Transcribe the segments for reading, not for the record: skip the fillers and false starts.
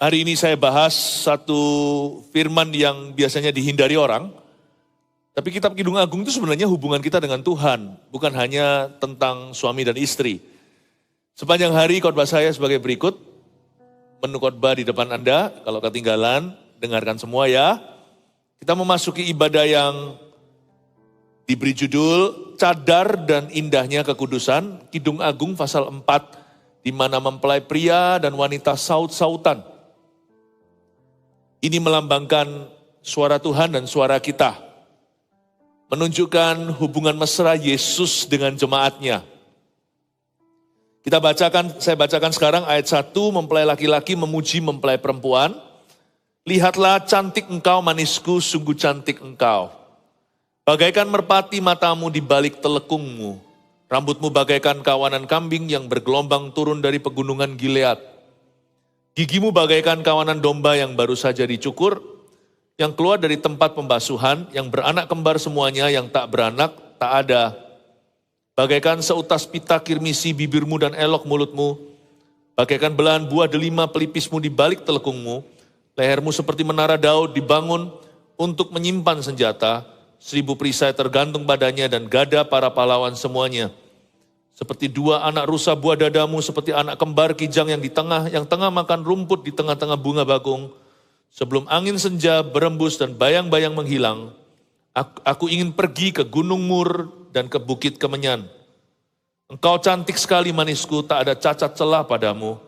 Hari ini saya bahas satu firman yang biasanya dihindari orang. Tapi kitab Kidung Agung itu sebenarnya hubungan kita dengan Tuhan. Bukan hanya tentang suami dan istri. Sepanjang hari khotbah saya sebagai berikut. Menu khotbah di depan Anda. Kalau ketinggalan, dengarkan semua ya. Kita memasuki ibadah yang diberi judul Cadar dan Indahnya Kekudusan. Kidung Agung pasal 4. Di mana mempelai pria dan wanita saut-sautan. Ini melambangkan suara Tuhan dan suara kita. Menunjukkan hubungan mesra Yesus dengan jemaatnya. Saya bacakan sekarang ayat 1, mempelai laki-laki memuji mempelai perempuan. Lihatlah cantik engkau manisku, sungguh cantik engkau. Bagaikan merpati matamu di balik telekungmu. Rambutmu bagaikan kawanan kambing yang bergelombang turun dari pegunungan Gilead. Gigimu bagaikan kawanan domba yang baru saja dicukur, yang keluar dari tempat pembasuhan, yang beranak kembar semuanya, yang tak beranak, tak ada. Bagaikan seutas pita kirmisi bibirmu dan elok mulutmu, bagaikan belahan buah delima pelipismu di balik telekungmu, lehermu seperti menara Daud dibangun untuk menyimpan senjata, 1000 perisai tergantung badannya dan gada para pahlawan semuanya. Seperti dua anak rusa buah dadamu, seperti anak kembar kijang yang tengah makan rumput di tengah-tengah bunga bakung. Sebelum angin senja berembus dan bayang-bayang menghilang, aku ingin pergi ke gunung Mur dan ke bukit Kemenyan. Engkau cantik sekali manisku, tak ada cacat celah padamu.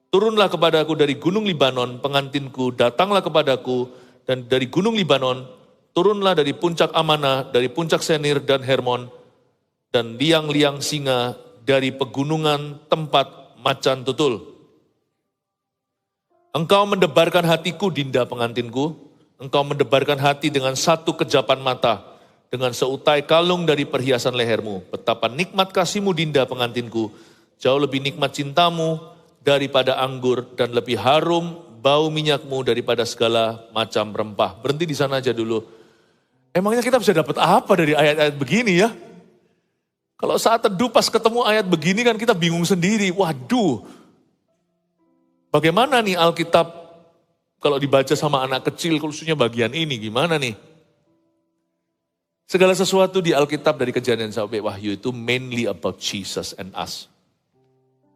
Turunlah kepadaku dari gunung Libanon, pengantinku, datanglah kepadaku, dan dari gunung Libanon, turunlah dari puncak Amanah, dari puncak Senir dan Hermon, dan liang-liang singa dari pegunungan tempat macan tutul. Engkau mendebarkan hatiku, Dinda pengantinku. Engkau mendebarkan hati dengan satu kejapan mata, dengan seutai kalung dari perhiasan lehermu. Betapa nikmat kasihmu, Dinda pengantinku. Jauh lebih nikmat cintamu daripada anggur, dan lebih harum bau minyakmu daripada segala macam rempah. Berhenti di sana aja dulu. Emangnya kita bisa dapat apa dari ayat-ayat begini ya? Kalau saat teduh pas ketemu ayat begini kan kita bingung sendiri. Waduh, bagaimana nih Alkitab kalau dibaca sama anak kecil khususnya bagian ini gimana nih? Segala sesuatu di Alkitab dari Kejadian sampai Wahyu itu mainly about Jesus and us.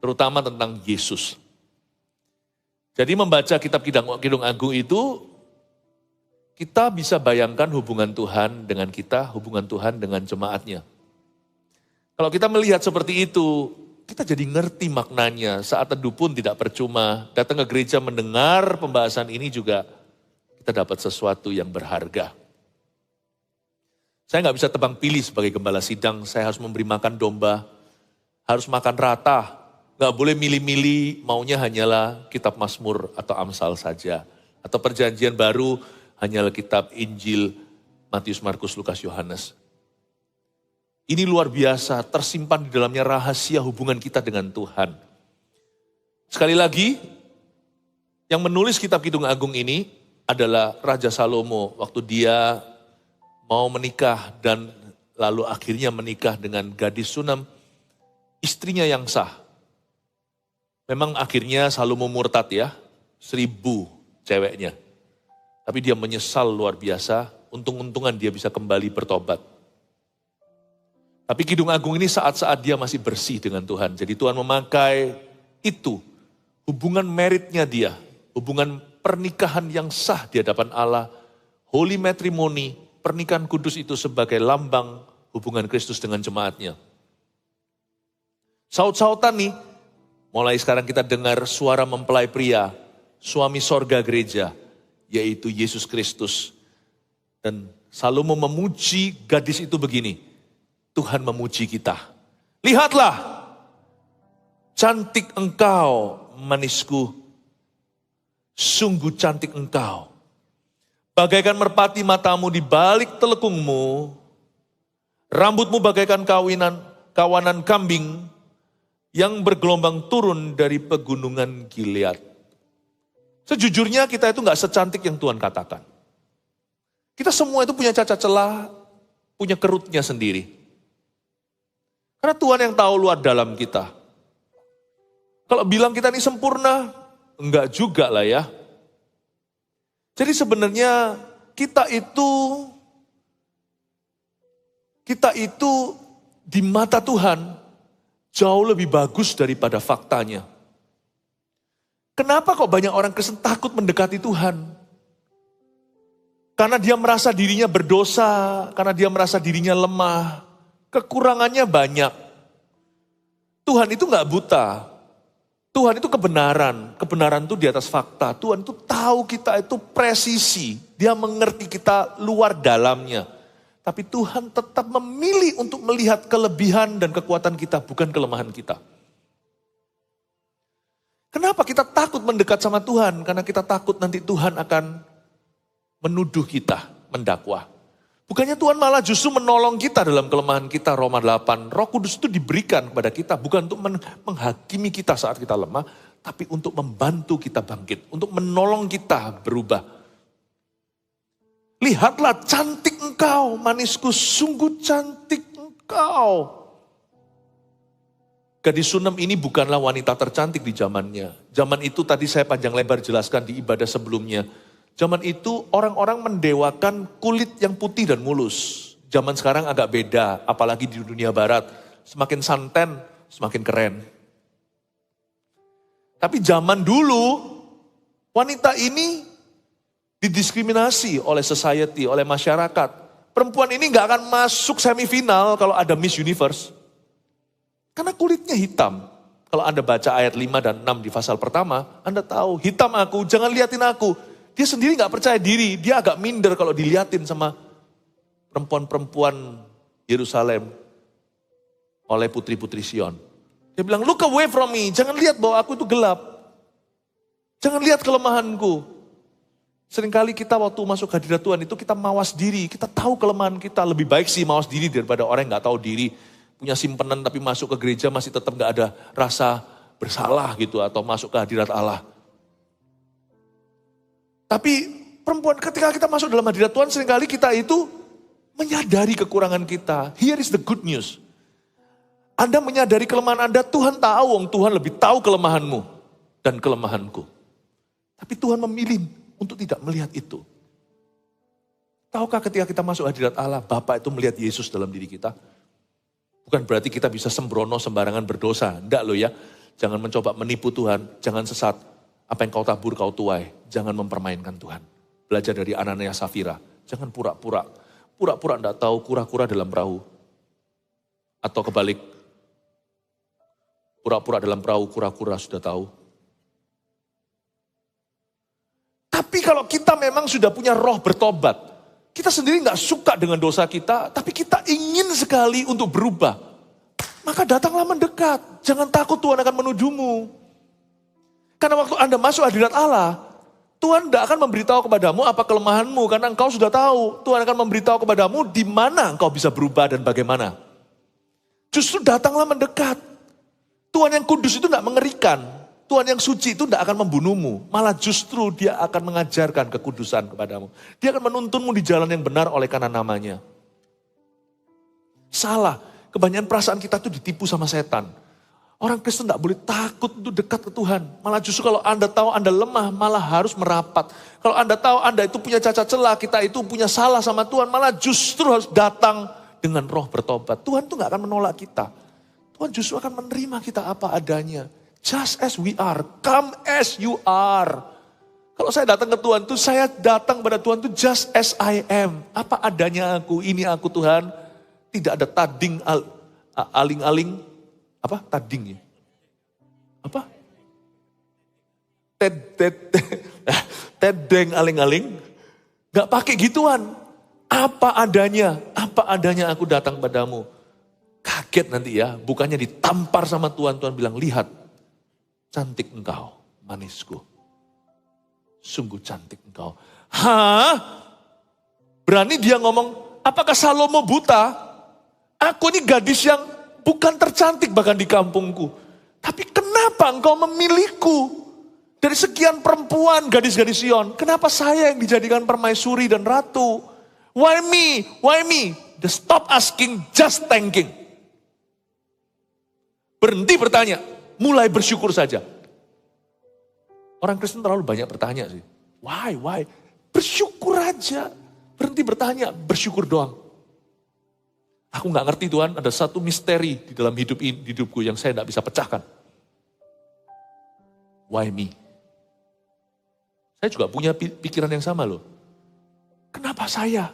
Terutama tentang Yesus. Jadi membaca kitab Kidung Agung itu kita bisa bayangkan hubungan Tuhan dengan kita, hubungan Tuhan dengan jemaatnya. Kalau kita melihat seperti itu, kita jadi ngerti maknanya. Saat teduh pun tidak percuma. Datang ke gereja mendengar pembahasan ini juga kita dapat sesuatu yang berharga. Saya nggak bisa tebang pilih sebagai gembala sidang. Saya harus memberi makan domba, harus makan rata. Nggak boleh milih-milih, maunya hanyalah kitab Mazmur atau Amsal saja. Atau perjanjian baru hanyalah kitab Injil, Matius, Markus, Lukas, Yohanes. Ini luar biasa, tersimpan di dalamnya rahasia hubungan kita dengan Tuhan. Sekali lagi, yang menulis kitab Kidung Agung ini adalah Raja Salomo. Waktu dia mau menikah dan lalu akhirnya menikah dengan gadis Sunam, istrinya yang sah. Memang akhirnya Salomo murtad ya, 1000 ceweknya. Tapi dia menyesal luar biasa, untung-untungan dia bisa kembali bertobat. Tapi Kidung Agung ini saat-saat dia masih bersih dengan Tuhan. Jadi Tuhan memakai itu, hubungan meritnya dia, hubungan pernikahan yang sah di hadapan Allah, holy matrimony, pernikahan kudus itu sebagai lambang hubungan Kristus dengan jemaatnya. Saut-sautan nih, mulai sekarang kita dengar suara mempelai pria, suami sorga gereja, yaitu Yesus Kristus. Dan Salomo memuji gadis itu begini, Tuhan memuji kita. Lihatlah, cantik engkau manisku, sungguh cantik engkau. Bagaikan merpati matamu di balik telekungmu, rambutmu bagaikan kawanan kambing yang bergelombang turun dari pegunungan Gilead. Sejujurnya kita itu gak secantik yang Tuhan katakan. Kita semua itu punya cacat celah, punya kerutnya sendiri. Karena Tuhan yang tahu luar dalam kita. Kalau bilang kita ini sempurna, Enggak juga lah ya. Jadi sebenarnya kita itu di mata Tuhan jauh lebih bagus daripada faktanya. Kenapa kok banyak orang Kristen takut mendekati Tuhan? Karena dia merasa dirinya berdosa, karena dia merasa dirinya lemah, kekurangannya banyak. Tuhan itu gak buta. Tuhan itu kebenaran. Kebenaran itu di atas fakta. Tuhan itu tahu kita itu presisi. Dia mengerti kita luar dalamnya. Tapi Tuhan tetap memilih untuk melihat kelebihan dan kekuatan kita, bukan kelemahan kita. Kenapa kita takut mendekat sama Tuhan? Karena kita takut nanti Tuhan akan menuduh kita, mendakwa. Bukannya Tuhan malah justru menolong kita dalam kelemahan kita, Roma 8. Roh Kudus itu diberikan kepada kita, bukan untuk menghakimi kita saat kita lemah, tapi untuk membantu kita bangkit, untuk menolong kita berubah. Lihatlah cantik engkau, manisku, sungguh cantik engkau. Gadis Sunem ini bukanlah wanita tercantik di zamannya. Zaman itu tadi saya panjang lebar jelaskan di ibadah sebelumnya. Zaman itu orang-orang mendewakan kulit yang putih dan mulus. Zaman sekarang agak beda, apalagi di dunia barat. Semakin santen, semakin keren. Tapi zaman dulu, wanita ini didiskriminasi oleh society, oleh masyarakat. Perempuan ini gak akan masuk semifinal kalau ada Miss Universe. Karena kulitnya hitam. Kalau Anda baca ayat 5 dan 6 di pasal pertama, Anda tahu, hitam aku, jangan liatin aku. Dia sendiri gak percaya diri, dia agak minder kalau diliatin sama perempuan-perempuan Yerusalem oleh putri-putri Sion. Dia bilang, look away from me, jangan lihat bahwa aku itu gelap. Jangan lihat kelemahanku. Seringkali kita waktu masuk hadirat Tuhan itu kita mawas diri, kita tahu kelemahan kita. Lebih baik sih mawas diri daripada orang yang gak tahu diri. Punya simpenan tapi masuk ke gereja masih tetap gak ada rasa bersalah gitu atau masuk ke hadirat Allah. Tapi perempuan ketika kita masuk dalam hadirat Tuhan seringkali kita itu menyadari kekurangan kita. Here is the good news. Anda menyadari kelemahan Anda, Tuhan tahu, Tuhan lebih tahu kelemahanmu dan kelemahanku. Tapi Tuhan memilih untuk tidak melihat itu. Tahukah ketika kita masuk hadirat Allah, Bapa itu melihat Yesus dalam diri kita? Bukan berarti kita bisa sembrono sembarangan berdosa. Enggak loh ya, jangan mencoba menipu Tuhan, jangan sesat. Apa yang kau tabur kau tuai, jangan mempermainkan Tuhan. Belajar dari Anania Safira, jangan pura-pura. Pura-pura enggak tahu, kura-kura dalam perahu. Atau kebalik, pura-pura dalam perahu, kura-kura sudah tahu. Tapi kalau kita memang sudah punya roh bertobat, kita sendiri enggak suka dengan dosa kita, tapi kita ingin sekali untuk berubah. Maka datanglah mendekat, jangan takut Tuhan akan menuduhmu. Karena waktu Anda masuk hadirat Allah, Tuhan tidak akan memberitahu kepadamu apa kelemahanmu, karena engkau sudah tahu. Tuhan akan memberitahu kepadamu di mana engkau bisa berubah dan bagaimana. Justru datanglah mendekat. Tuhan yang kudus itu tidak mengerikan. Tuhan yang suci itu tidak akan membunuhmu. Malah justru dia akan mengajarkan kekudusan kepadamu. Dia akan menuntunmu di jalan yang benar oleh karena namanya. Salah, kebanyakan perasaan kita itu ditipu sama setan. Orang Kristen tidak boleh takut untuk dekat ke Tuhan. Malah justru kalau Anda tahu Anda lemah, malah harus merapat. Kalau Anda tahu Anda itu punya cacat celah, kita itu punya salah sama Tuhan, malah justru harus datang dengan roh bertobat. Tuhan itu gak akan menolak kita. Tuhan justru akan menerima kita apa adanya. Just as we are, come as you are. Kalau saya datang ke Tuhan itu, saya datang pada Tuhan itu just as I am. Apa adanya aku, ini aku Tuhan. Tidak ada tading, aling-aling. Apa? Tading ya? Apa? Tedeng aling-aling. Gak pakai gituan. Apa adanya aku datang padamu. Kaget nanti ya, bukannya ditampar sama Tuhan. Tuhan bilang, lihat, cantik engkau, manisku. Sungguh cantik engkau. Hah? Berani dia ngomong, apakah Salomo buta? Aku ini gadis yang bukan tercantik bahkan di kampungku. Tapi kenapa engkau memilihku? Dari sekian perempuan gadis-gadis Sion, kenapa saya yang dijadikan permaisuri dan ratu? Why me? Why me? Just stop asking, just thanking. Berhenti bertanya, mulai bersyukur saja. Orang Kristen terlalu banyak bertanya sih. Why? Bersyukur aja. Berhenti bertanya, bersyukur doang. Aku gak ngerti Tuhan, ada satu misteri di dalam hidupku yang saya gak bisa pecahkan. Why me? Saya juga punya pikiran yang sama loh. Kenapa saya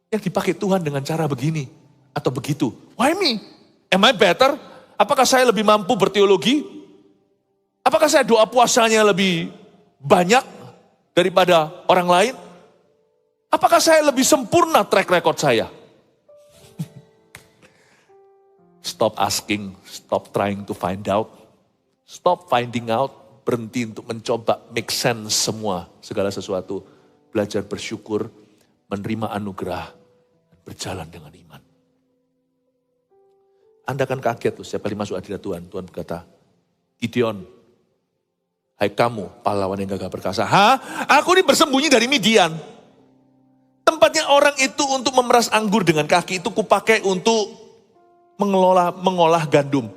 yang dipakai Tuhan dengan cara begini atau begitu? Why me? Am I better? Apakah saya lebih mampu berteologi? Apakah saya doa puasanya lebih banyak daripada orang lain? Apakah saya lebih sempurna track record saya? Stop asking, stop trying to find out, stop finding out, berhenti untuk mencoba make sense semua, segala sesuatu. Belajar bersyukur, menerima anugerah, dan berjalan dengan iman. Anda kan kaget tuh, setiap kali masuk hadirat Tuhan, Tuhan berkata, Gideon, hai kamu pahlawan yang gagah perkasa. Aku ini bersembunyi dari Midian. Tempatnya orang itu untuk memeras anggur dengan kaki itu kupakai untuk mengolah gandum.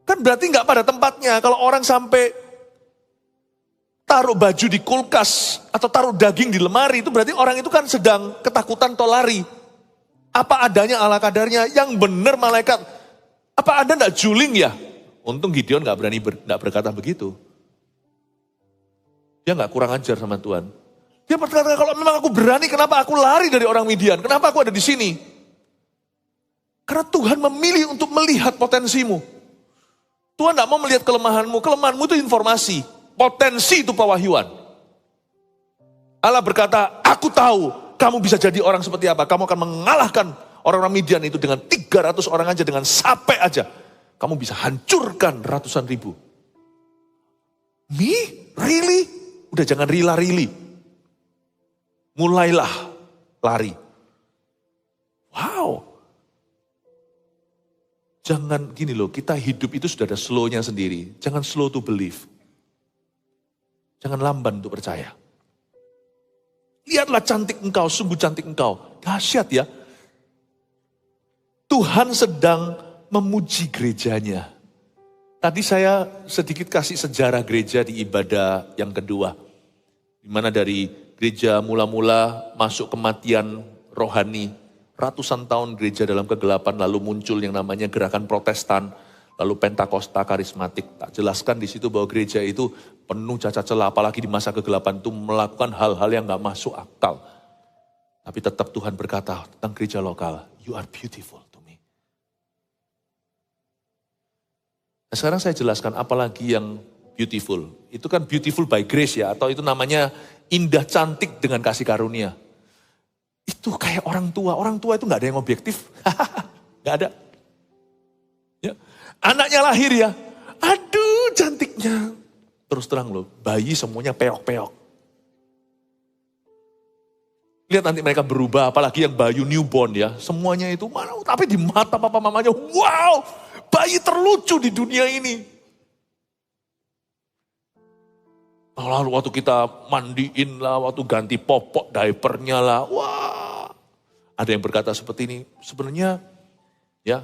Kan berarti nggak pada tempatnya. Kalau orang sampai taruh baju di kulkas atau taruh daging di lemari, itu berarti orang itu kan sedang ketakutan atau lari. Apa adanya ala kadarnya, yang benar malaikat. Apa Anda nggak juling ya? Untung Gideon nggak berani nggak berkata begitu. Dia nggak kurang ajar sama Tuhan. Dia berkata, kalau memang aku berani, kenapa aku lari dari orang Midian? Kenapa aku ada di sini? Karena Tuhan memilih untuk melihat potensimu. Tuhan tidak mau melihat kelemahanmu. Kelemahanmu itu informasi. Potensi itu pewahyuan. Allah berkata, aku tahu kamu bisa jadi orang seperti apa. Kamu akan mengalahkan orang-orang Midian itu dengan 300 orang aja, dengan sape aja. Kamu bisa hancurkan ratusan ribu. Me? Really? Udah jangan rila-rili. Mulailah lari. Wow. Jangan gini loh, kita hidup itu sudah ada slow-nya sendiri. Jangan slow to believe. Jangan lamban untuk percaya. Lihatlah cantik engkau, sungguh cantik engkau. Dahsyat ya. Tuhan sedang memuji gerejanya. Tadi saya sedikit kasih sejarah gereja di ibadah yang kedua. Di mana dari gereja mula-mula masuk kematian rohani. Ratusan tahun gereja dalam kegelapan, lalu muncul yang namanya gerakan Protestan, lalu Pentakosta karismatik. Tak jelaskan di situ bahwa gereja itu penuh cacat celah, apalagi di masa kegelapan itu melakukan hal-hal yang gak masuk akal. Tapi tetap Tuhan berkata tentang gereja lokal, you are beautiful to me. Nah, sekarang saya jelaskan apalagi yang beautiful. Itu kan beautiful by grace ya, atau itu namanya indah cantik dengan kasih karunia. Itu kayak orang tua itu gak ada yang objektif, gak ada. Ya. Anaknya lahir ya, aduh cantiknya. Terus terang loh, bayi semuanya peok-peok. Lihat nanti mereka berubah, apalagi yang bayi newborn ya, semuanya itu mana, tapi di mata papa mamanya, wow, bayi terlucu di dunia ini. Lalu waktu kita mandiin lah, waktu ganti popok diapernya lah, wah. Ada yang berkata seperti ini, sebenarnya ya,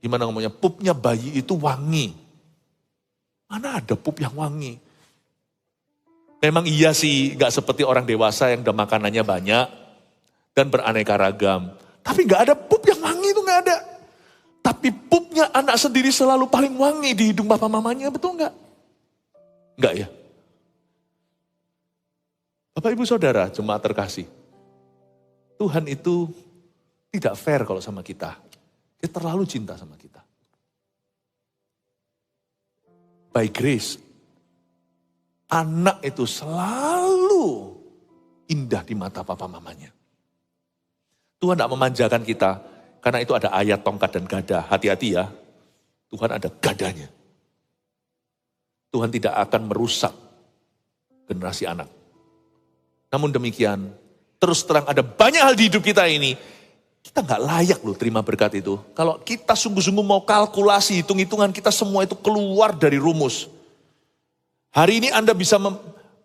gimana ngomongnya, pupnya bayi itu wangi. Mana ada pup yang wangi? Memang iya sih, gak seperti orang dewasa yang udah makanannya banyak dan beraneka ragam. Tapi gak ada pup yang wangi itu gak ada. Tapi pupnya anak sendiri selalu paling wangi di hidung bapak mamanya, betul gak? Enggak ya? Bapak ibu saudara, jemaat terkasih. Tuhan itu tidak fair kalau sama kita. Dia terlalu cinta sama kita. By grace, anak itu selalu indah di mata papa mamanya. Tuhan tidak memanjakan kita, karena itu ada ayat tongkat dan gada. Hati-hati ya, Tuhan ada gadanya. Tuhan tidak akan merusak generasi anak. Namun demikian, terus terang ada banyak hal di hidup kita ini, kita gak layak loh terima berkat itu. Kalau kita sungguh-sungguh mau kalkulasi, hitung-hitungan kita semua itu keluar dari rumus. Hari ini Anda bisa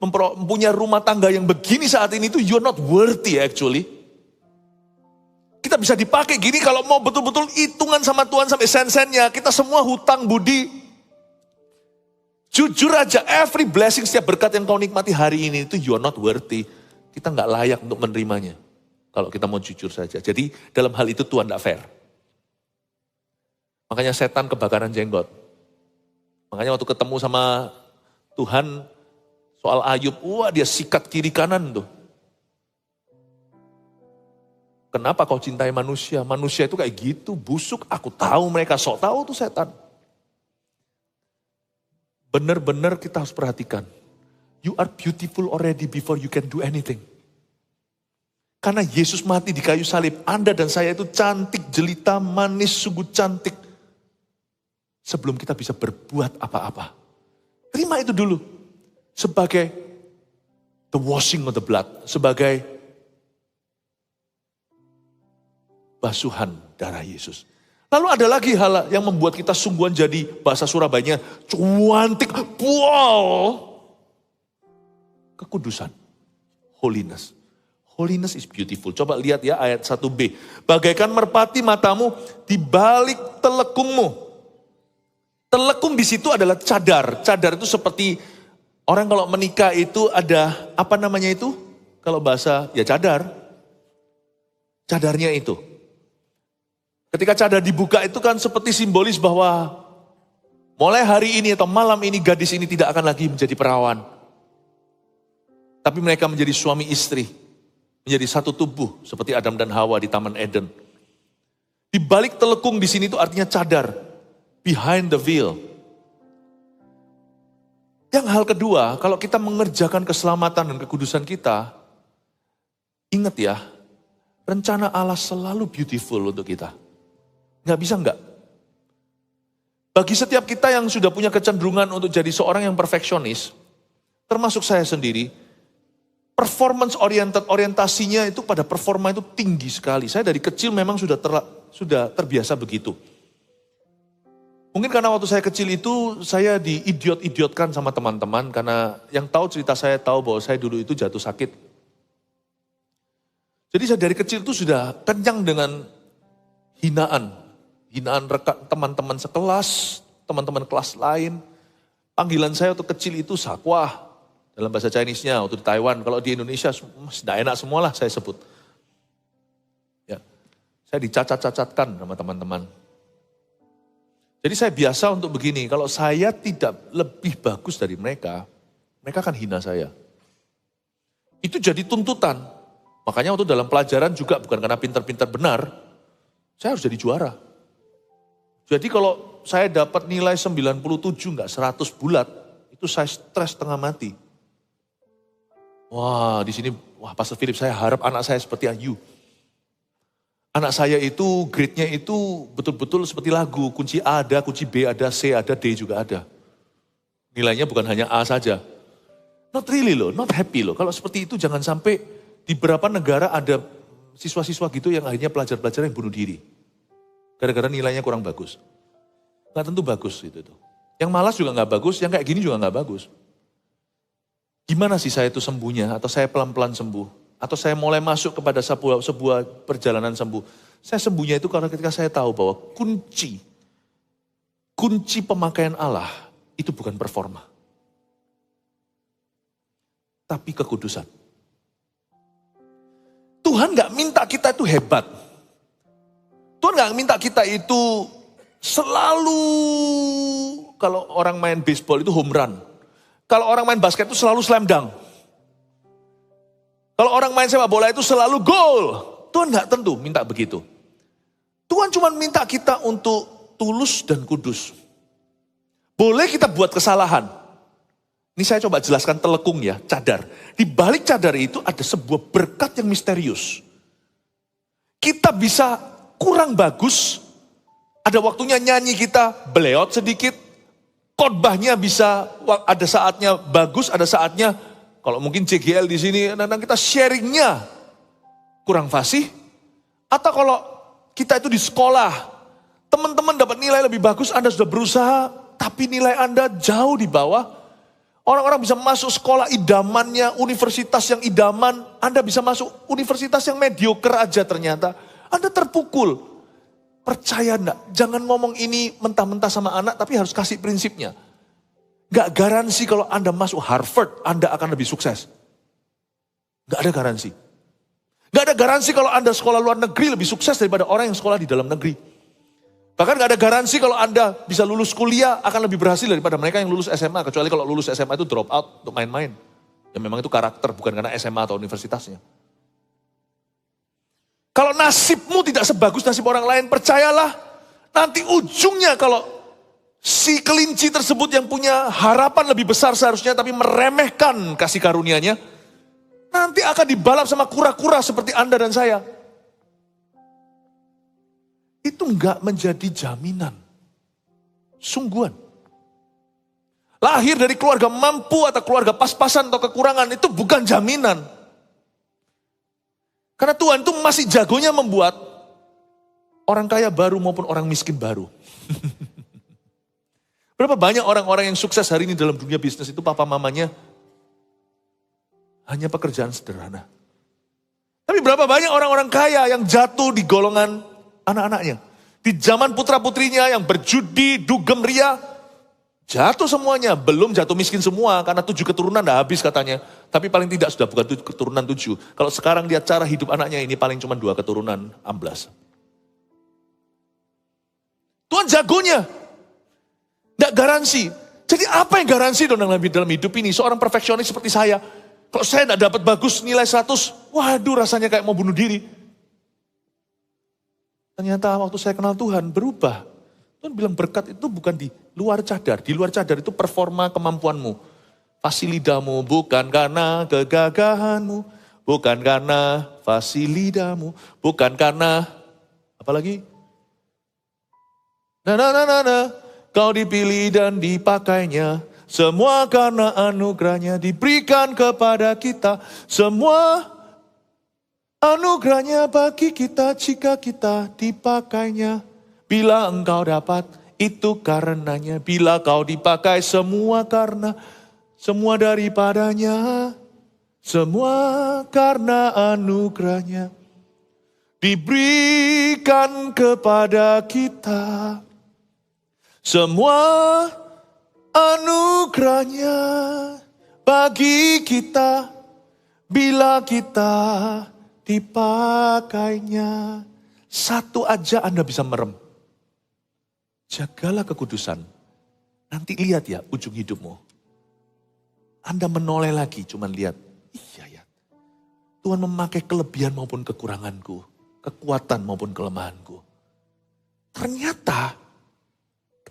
mempunyai rumah tangga yang begini saat ini itu, you're not worthy actually. Kita bisa dipakai gini kalau mau betul-betul hitungan sama Tuhan sampai sen-sennya. Kita semua hutang budi. Jujur aja, every blessing, setiap berkat yang kau nikmati hari ini itu you are not worthy. Kita nggak layak untuk menerimanya. Kalau kita mau jujur saja. Jadi dalam hal itu Tuhan tidak fair. Makanya setan kebakaran jenggot. Makanya waktu ketemu sama Tuhan soal Ayub, wah dia sikat kiri kanan tuh. Kenapa kau cintai manusia? Manusia itu kayak gitu, busuk. Aku tahu mereka sok tahu tuh setan. Benar-benar kita harus perhatikan. You are beautiful already before you can do anything. Karena Yesus mati di kayu salib. Anda dan saya itu cantik, jelita, manis, sungguh cantik. Sebelum kita bisa berbuat apa-apa. Terima itu dulu. Sebagai the washing of the blood. Sebagai basuhan darah Yesus. Lalu ada lagi hal yang membuat kita sungguhan jadi bahasa Surabayanya cuantik. Wow. Kekudusan. Holiness. Holiness is beautiful. Coba lihat ya ayat 1b. Bagaikan merpati matamu di balik telekungmu. Telekung di situ adalah cadar. Cadar itu seperti orang kalau menikah itu ada apa namanya itu? Kalau bahasa ya cadar. Cadarnya itu. Ketika cadar dibuka itu kan seperti simbolis bahwa mulai hari ini atau malam ini gadis ini tidak akan lagi menjadi perawan. Tapi mereka menjadi suami istri. Menjadi satu tubuh seperti Adam dan Hawa di Taman Eden. Di balik telekung di sini itu artinya cadar. Behind the veil. Yang hal kedua, kalau kita mengerjakan keselamatan dan kekudusan kita, ingat ya, rencana Allah selalu beautiful untuk kita. Nggak bisa nggak. Bagi setiap kita yang sudah punya kecenderungan untuk jadi seorang yang perfeksionis, termasuk saya sendiri, performance oriented, orientasinya itu pada performa itu tinggi sekali. Saya dari kecil memang sudah terbiasa begitu. Mungkin karena waktu saya kecil itu saya diidiot-idiotkan sama teman-teman, karena yang tahu cerita saya tahu bahwa saya dulu itu jatuh sakit. Jadi saya dari kecil itu sudah kenyang dengan hinaan rekan teman-teman sekelas, teman-teman kelas lain. Panggilan saya waktu kecil itu sakwah, dalam bahasa Chinese-nya waktu di Taiwan. Kalau di Indonesia sudah enak semualah saya sebut. Ya, saya dicacat-cacatkan sama teman-teman. Jadi saya biasa untuk begini, kalau saya tidak lebih bagus dari mereka, mereka akan hina saya. Itu jadi tuntutan. Makanya waktu dalam pelajaran juga bukan karena pintar-pintar benar, saya harus jadi juara. Jadi kalau saya dapat nilai 97 enggak 100 bulat, itu saya stres setengah mati. Wah, di sini Pastor Philip, saya harap anak saya seperti Ayu. Anak saya itu grade-nya itu betul-betul seperti lagu, kunci A ada, kunci B ada, C ada, D juga ada. Nilainya bukan hanya A saja. Not really loh, not happy loh. Kalau seperti itu jangan sampai di beberapa negara ada siswa-siswa gitu yang akhirnya pelajar-pelajar yang bunuh diri. Gara-gara nilainya kurang bagus. Nggak tentu bagus gitu tuh. Yang malas juga nggak bagus, yang kayak gini juga nggak bagus. Gimana sih saya itu sembuhnya, atau saya pelan-pelan sembuh, atau saya mulai masuk kepada sebuah perjalanan sembuh. Saya sembuhnya itu karena ketika saya tahu bahwa kunci pemakaian Allah itu bukan performa, tapi kekudusan. Tuhan nggak minta kita itu hebat. Tuhan nggak minta kita itu selalu, kalau orang main baseball itu home run. Kalau orang main basket itu selalu slam dunk. Kalau orang main sepak bola itu selalu gol. Tuhan nggak tentu minta begitu. Tuhan cuma minta kita untuk tulus dan kudus. Boleh kita buat kesalahan. Ini saya coba jelaskan telekung ya, cadar. Di balik cadar itu ada sebuah berkat yang misterius. Kita bisa kurang bagus, ada waktunya nyanyi kita beleot sedikit, khotbahnya bisa ada saatnya bagus, ada saatnya kalau mungkin CGL di sini, kadang kita sharingnya kurang fasih. Atau kalau kita itu di sekolah, teman-teman dapat nilai lebih bagus, Anda sudah berusaha, tapi nilai Anda jauh di bawah. Orang-orang bisa masuk sekolah idamannya, universitas yang idaman, Anda bisa masuk universitas yang mediocre aja ternyata. Anda terpukul. Percaya enggak? Jangan ngomong ini mentah-mentah sama anak, tapi harus kasih prinsipnya. Gak garansi kalau Anda masuk Harvard, Anda akan lebih sukses. Gak ada garansi. Gak ada garansi kalau Anda sekolah luar negeri lebih sukses daripada orang yang sekolah di dalam negeri. Bahkan gak ada garansi kalau Anda bisa lulus kuliah akan lebih berhasil daripada mereka yang lulus SMA. Kecuali kalau lulus SMA itu drop out untuk main-main. Ya memang itu karakter, bukan karena SMA atau universitasnya. Kalau nasibmu tidak sebagus nasib orang lain, percayalah nanti ujungnya kalau si kelinci tersebut yang punya harapan lebih besar seharusnya tapi meremehkan kasih karunia-Nya, nanti akan dibalap sama kura-kura seperti Anda dan saya. Itu enggak menjadi jaminan. Sungguhan. Lahir dari keluarga mampu atau keluarga pas-pasan atau kekurangan itu bukan jaminan. Karena Tuhan itu masih jagonya membuat orang kaya baru maupun orang miskin baru. Berapa banyak orang-orang yang sukses hari ini dalam dunia bisnis itu papa mamanya hanya pekerjaan sederhana. Tapi berapa banyak orang-orang kaya yang jatuh di golongan anak-anaknya. Di zaman putra-putrinya yang berjudi, dugem, ria, jatuh semuanya. Belum jatuh miskin semua karena 7 keturunan dah habis katanya. Tapi paling tidak sudah bukan keturunan 7. Kalau sekarang lihat cara hidup anaknya ini paling cuma 2 keturunan amblas. Tuhan jagonya. Tidak garansi. Jadi apa yang garansi dong dalam hidup ini? Seorang perfeksionis seperti saya. Kalau saya tidak dapat bagus nilai 100, waduh rasanya kayak mau bunuh diri. Ternyata waktu saya kenal Tuhan berubah. Tuhan bilang berkat itu bukan di luar cadar. Di luar cadar itu performa kemampuanmu. Fasilidamu bukan karena kegagahanmu. Bukan karena fasilidamu. Bukan karena, apalagi? Kau dipilih dan dipakainya. Semua karena anugerahnya diberikan kepada kita. Semua anugerahnya bagi kita jika kita dipakainya. Bila engkau dapat itu karenanya. Bila kau dipakai semua karena. Semua daripadanya. Semua karena anugerahnya. Diberikan kepada kita. Semua anugerahnya bagi kita bila kita dipakainya. Satu aja Anda bisa merem. Jagalah kekudusan. Nanti lihat ya ujung hidupmu. Anda menoleh lagi cuman lihat. Iya ya. Tuhan memakai kelebihan maupun kekuranganku. Kekuatan maupun kelemahanku. Ternyata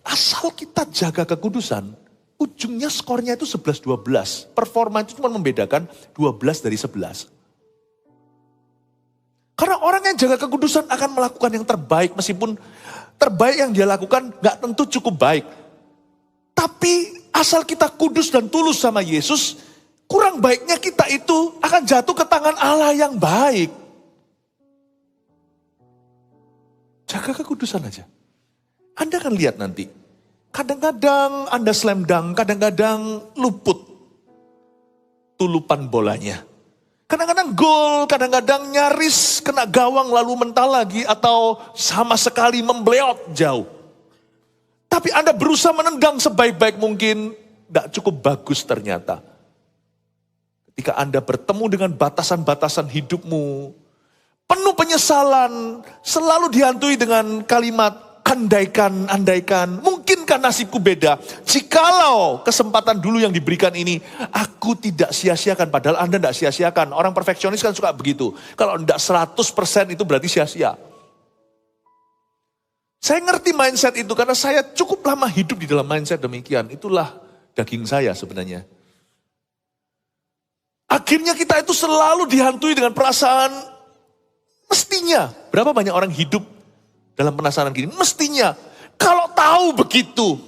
asal kita jaga kekudusan, ujungnya skornya itu 11-12. Performa itu cuma membedakan 12 dari 11. Karena orang yang jaga kekudusan akan melakukan yang terbaik, meskipun terbaik yang dia lakukan gak tentu cukup baik. Tapi asal kita kudus dan tulus sama Yesus, kurang baiknya kita itu akan jatuh ke tangan Allah yang baik. Jaga kekudusan aja. Anda akan lihat nanti, kadang-kadang Anda slam dunk, kadang-kadang luput tulupan bolanya. Kadang-kadang gol, kadang-kadang nyaris kena gawang lalu mental lagi atau sama sekali membleot jauh. Tapi Anda berusaha menendang sebaik-baik mungkin, gak cukup bagus ternyata. Ketika Anda bertemu dengan batasan-batasan hidupmu, penuh penyesalan, selalu dihantui dengan kalimat, andaikan, mungkinkah nasibku beda? Jikalau kesempatan dulu yang diberikan ini, aku tidak sia-siakan. Padahal Anda tidak sia-siakan. Orang perfeksionis kan suka begitu. Kalau tidak 100% itu berarti sia-sia. Saya ngerti mindset itu karena saya cukup lama hidup di dalam mindset demikian. Itulah daging saya sebenarnya. Akhirnya kita itu selalu dihantui dengan perasaan mestinya. Berapa banyak orang hidup dalam penasaran gini, mestinya, kalau tahu begitu,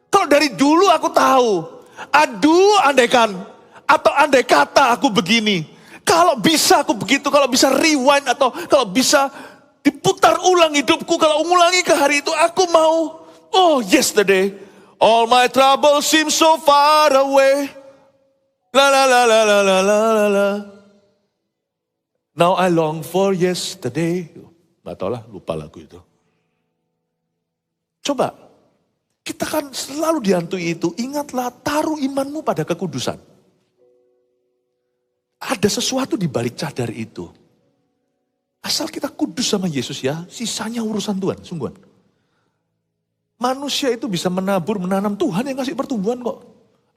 kalau dari dulu aku tahu, aduh andaikan, atau andai kata aku begini, kalau bisa aku begitu, kalau bisa rewind, atau kalau bisa diputar ulang hidupku, kalau ngulangi ke hari itu, aku mau, oh yesterday, all my troubles seem so far away, la la la la la la la la la, now I long for yesterday. Gak tau lah, lupa lagu itu. Coba, Kita kan selalu dihantui itu. Ingatlah, taruh imanmu pada kekudusan. Ada sesuatu di balik cadar itu. Asal kita kudus sama Yesus ya, sisanya urusan Tuhan, sungguhan. Manusia itu bisa menabur, menanam, Tuhan yang kasih pertumbuhan kok.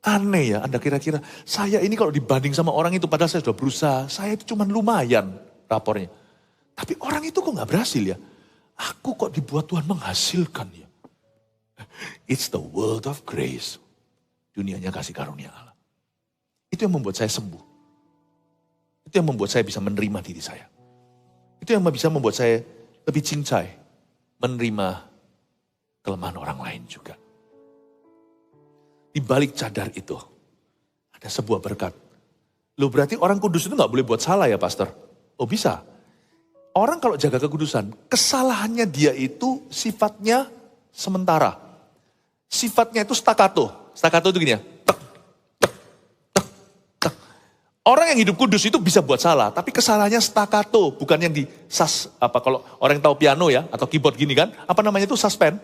Aneh ya, Anda kira-kira, saya ini kalau dibanding sama orang itu, padahal saya sudah berusaha, saya itu cuma lumayan rapornya. Tapi orang itu kok gak berhasil ya? Aku kok dibuat Tuhan menghasilkan ya? It's the world of grace. Dunianya kasih karunia Allah. Itu yang membuat saya sembuh. Itu yang membuat saya bisa menerima diri saya. Itu yang bisa membuat saya lebih cincai menerima kelemahan orang lain juga. Di balik cadar itu ada sebuah berkat. Loh berarti orang kudus itu gak boleh buat salah ya pastor? Oh bisa. Orang kalau jaga kekudusan, kesalahannya dia itu sifatnya sementara. Sifatnya itu staccato. Staccato itu gini ya. Tek, tek, tek, tek. Orang yang hidup kudus itu bisa buat salah, tapi kesalahannya staccato, bukan yang di kalau orang yang tahu piano ya atau keyboard gini kan, apa namanya itu suspend?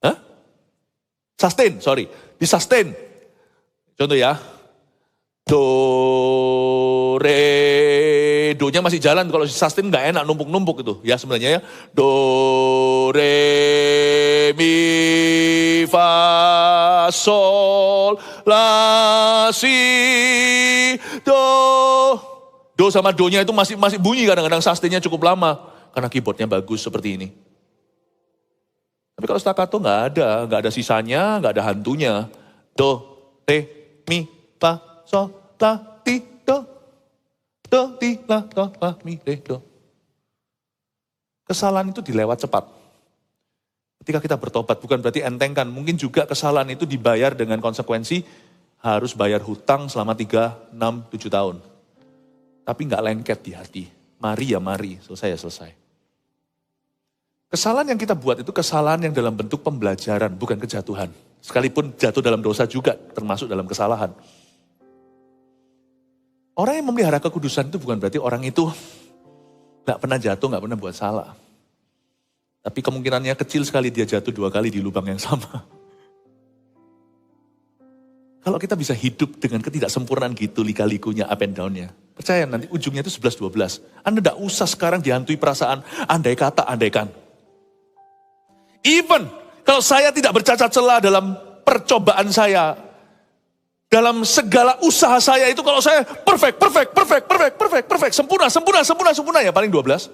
Hah? Sustain, sorry. Di sustain. Contoh ya. Do, re, do-nya masih jalan. Kalau di sustain gak enak, numpuk-numpuk itu. Ya sebenarnya ya. Do, re, mi, fa, sol, la, si, do. Do sama do-nya itu masih bunyi kadang-kadang sustain-nya cukup lama. Karena keyboardnya bagus seperti ini. Tapi kalau staccato nggak ada sisanya, nggak ada hantunya. Do, re, mi, fa, sol, la, ti, do. Do, ti, la, do, la, mi, re, do. Kesalahan itu dilewat cepat. Ketika kita bertobat, bukan berarti entengkan. Mungkin juga kesalahan itu dibayar dengan konsekuensi harus bayar hutang selama 3, 6, 7 tahun. Tapi nggak lengket di hati. Mari ya mari, selesai ya selesai. Kesalahan yang kita buat itu kesalahan yang dalam bentuk pembelajaran, bukan kejatuhan. Sekalipun jatuh dalam dosa juga termasuk dalam kesalahan. Orang yang memelihara kekudusan itu bukan berarti orang itu gak pernah jatuh, gak pernah buat salah. Tapi kemungkinannya kecil sekali dia jatuh 2 kali di lubang yang sama. Kalau kita bisa hidup dengan ketidaksempurnaan gitu, lika-likunya, up and down-nya. Percaya nanti ujungnya itu 11-12. Anda gak usah sekarang dihantui perasaan, andai kata, andaikan. Even kalau saya tidak bercacat celah dalam percobaan saya, dalam segala usaha saya itu kalau saya perfect, sempurna ya paling 12.